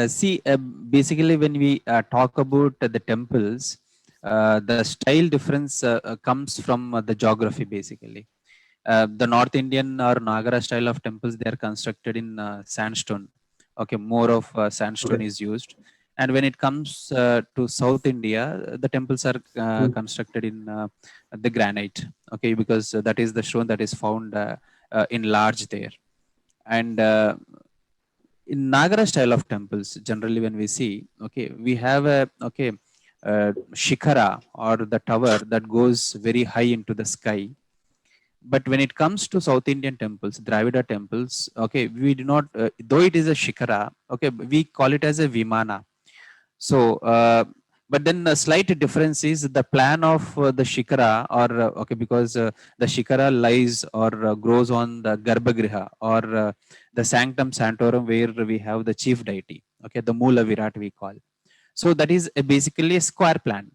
See, basically, when we talk about the temples, the style difference comes from the geography, basically. The North Indian or Nagara style of temples, they are constructed in sandstone. Okay, more of sandstone Okay. is used. And when it comes to South India, the temples are Mm. constructed in the granite. Okay, because that is the stone that is found in large there. And in Nagara style of temples, generally when we see, okay, we have a shikara or the tower that goes very high into the sky. But when it comes to South Indian temples, Dravida temples, okay, we do not, though it is a shikara, okay, we call it as a vimana. So, but then a slight difference is the plan of the shikara, or okay, because the shikara lies or grows on the garbhagriha, or the sanctum sanctorum, where we have the chief deity. Okay, the Mula Virat we call. So that is basically a square plan.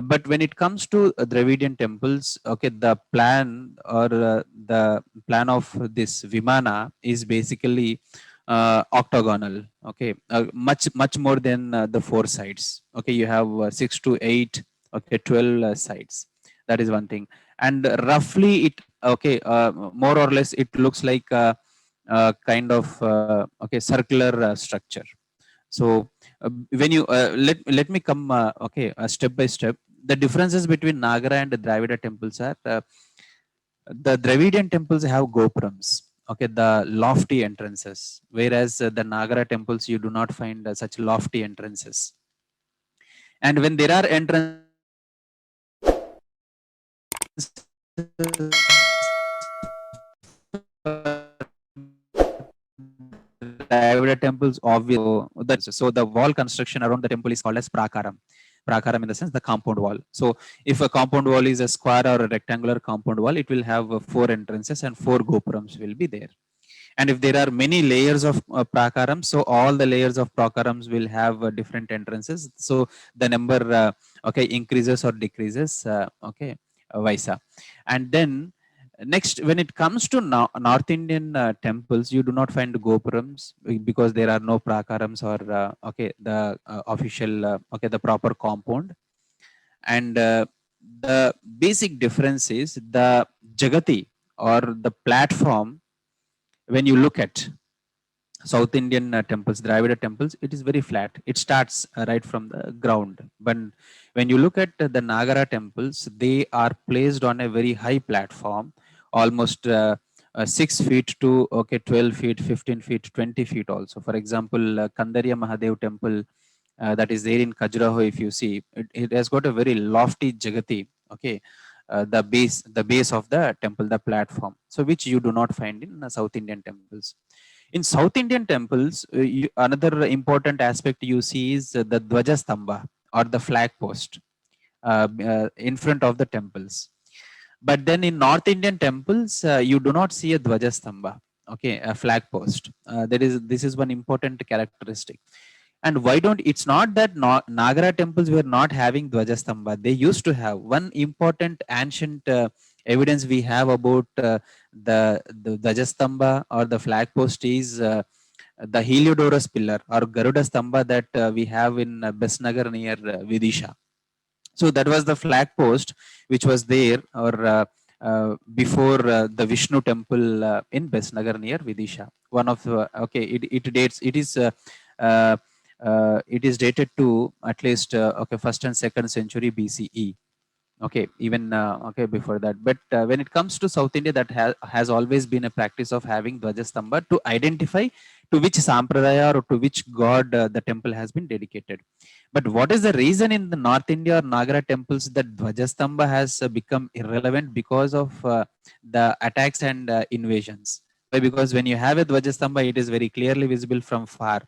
But when it comes to Dravidian temples, okay, the plan or the plan of this Vimana is basically octagonal. Okay, much more than the four sides. Okay, you have 6 to 8, okay, 12 sides. That is one thing, and roughly it, okay, more or less it looks like a kind of okay, circular structure. So when you let me come okay, step by step. The differences between Nagara and the Dravida temples are, the Dravidian temples have gopurams, okay, the lofty entrances, whereas the Nagara temples you do not find such lofty entrances. And when there are entrances, Dravida temples obviously, so the wall construction around the temple is called as prakaram. Prakaram in the sense the compound wall. So if a compound wall is a square or a rectangular compound wall, it will have four entrances and four gopurams will be there. And if there are many layers of prakarams, so all the layers of prakarams will have different entrances. So the number okay, increases or decreases. Okay, visa. And then next, when it comes to North Indian temples, you do not find gopurams because there are no prakarams or okay, the official okay, the proper compound. And the basic difference is the jagati or the platform. When you look at South Indian temples, Dravida temples, it is very flat. It starts right from the ground. But when you look at the Nagara temples, they are placed on a very high platform, almost 6 feet to okay, 12 feet, 15 feet, 20 feet also. For example, Kandarya Mahadev temple that is there in Khajuraho, if you see, it has got a very lofty Jagati. Okay, the base of the temple, the platform. So which you do not find in South Indian temples. In South Indian temples, another important aspect you see is the Dvaja Stamba or the flag post in front of the temples. But then in North Indian temples, you do not see a Dvaja Stamba, okay, a flag post. This is one important characteristic. And why don't, it's not that Nagara temples were not having Dvajastamba. They used to have. One important ancient evidence we have about the Dvajastamba or the flag post is the Heliodorus pillar or Garuda Stamba that we have in Besnagar near Vidisha. So that was the flag post which was there, or before the Vishnu temple in Besnagar near Vidisha. One of okay, it dates. Uh, it is dated to at least okay, first and second century BCE. Okay, even okay, before that. But when it comes to South India, that has always been a practice of having Dvajastamba to identify to which sampradaya or to which god the temple has been dedicated. But what is the reason in the North India or Nagara temples that Dvajastamba has become irrelevant? Because of the attacks and invasions. Why? Because when you have a Dvajastamba, it is very clearly visible from far.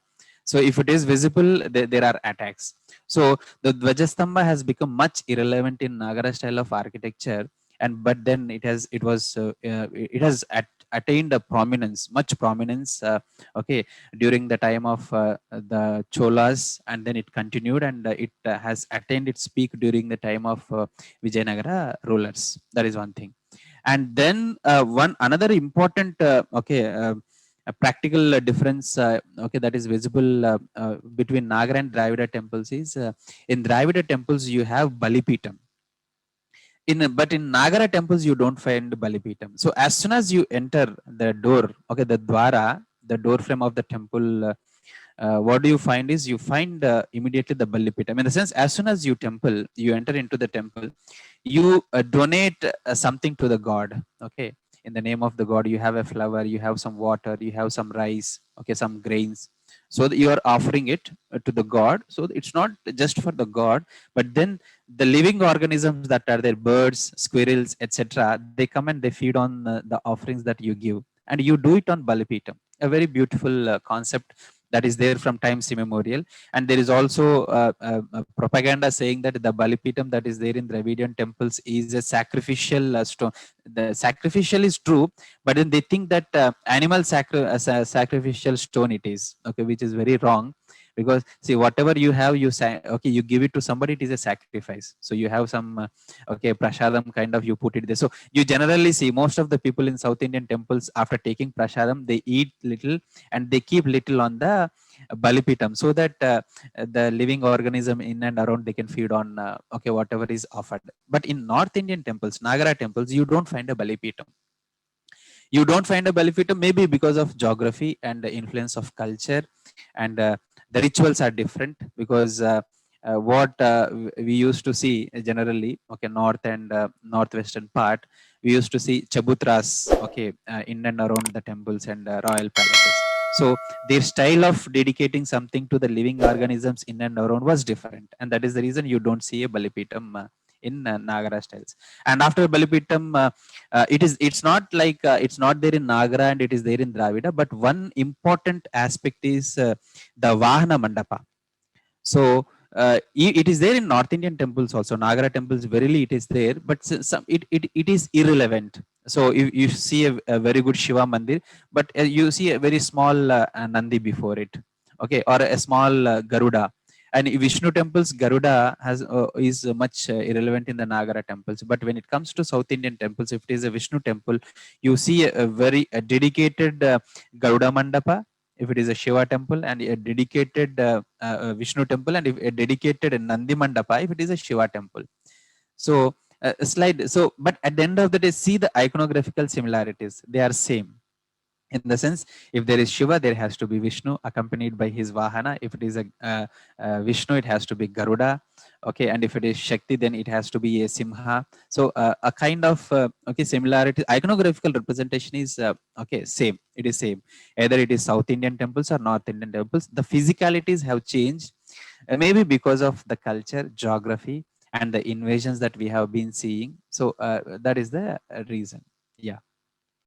So if it is visible, there are attacks. So the Dvajastamba has become much irrelevant in Nagara style of architecture, and but then it has attained a prominence, much prominence. Okay, during the time of the Cholas, and then it continued, and it has attained its peak during the time of Vijayanagara rulers. That is one thing. And then one another important okay, a practical difference, okay, that is visible between Nagara and Dravida temples is, in Dravida temples you have Balipitam. But in Nagara temples you don't find Balipitam. So as soon as you enter the door, okay, the dwara, the door frame of the temple, what do you find is you find immediately the Balipitam. In the sense, as soon as you temple, you enter into the temple, you donate something to the god. Okay, in the name of the god, you have a flower, you have some water, you have some rice, okay, some grains, so that you are offering it to the god. So it's not just for the god, but then the living organisms that are there, birds, squirrels, etc., they come and they feed on the offerings that you give, and you do it on Balipitam. A very beautiful concept that is there from times immemorial. And there is also propaganda saying that the Balipitam that is there in Dravidian temples is a sacrificial stone. The sacrificial is true, but then they think that sacrificial stone it is, okay, which is very wrong. Because see, whatever you have, okay, you give it to somebody, it is a sacrifice. So you have some okay, prasadam kind of, you put it there. So you generally see most of the people in South Indian temples, after taking prasadam, they eat little and they keep little on the Balipitam, so that the living organism in and around, they can feed on okay, whatever is offered. But in North Indian temples, Nagara temples, you don't find a Balipitam. You don't find a Balipitam, maybe because of geography and the influence of culture, and the rituals are different. Because what we used to see generally, okay, north and northwestern part, we used to see chabutras, okay, in and around the temples and royal palaces. So their style of dedicating something to the living organisms in and around was different, and that is the reason you don't see a Balipitam in Nagara styles. And after Balipitam, it's not like it's not there in Nagara and it is there in Dravida, but one important aspect is the Vahana Mandapa. So it is there in North Indian temples also. Nagara temples, verily it is there, but it is irrelevant. So you see a very good Shiva Mandir, but you see a very small Nandi before it, okay, or a small Garuda. And Vishnu temples, Garuda is much irrelevant in the Nagara temples. But when it comes to South Indian temples, if it is a Vishnu temple, you see a very dedicated Garuda Mandapa. If it is a Shiva temple, and a dedicated Vishnu temple, and if a dedicated Nandi Mandapa, if it is a Shiva temple. So slide. So, but at the end of the day, see the iconographical similarities. They are same. In the sense, if there is Shiva, there has to be Vishnu accompanied by his Vahana. If it is a Vishnu, it has to be Garuda. Okay, and if it is Shakti, then it has to be a Simha. So a kind of okay, similarity, iconographical representation is okay, same. It is same. Either it is South Indian temples or North Indian temples. The physicalities have changed, maybe because of the culture, geography, and the invasions that we have been seeing. So that is the reason. Yeah.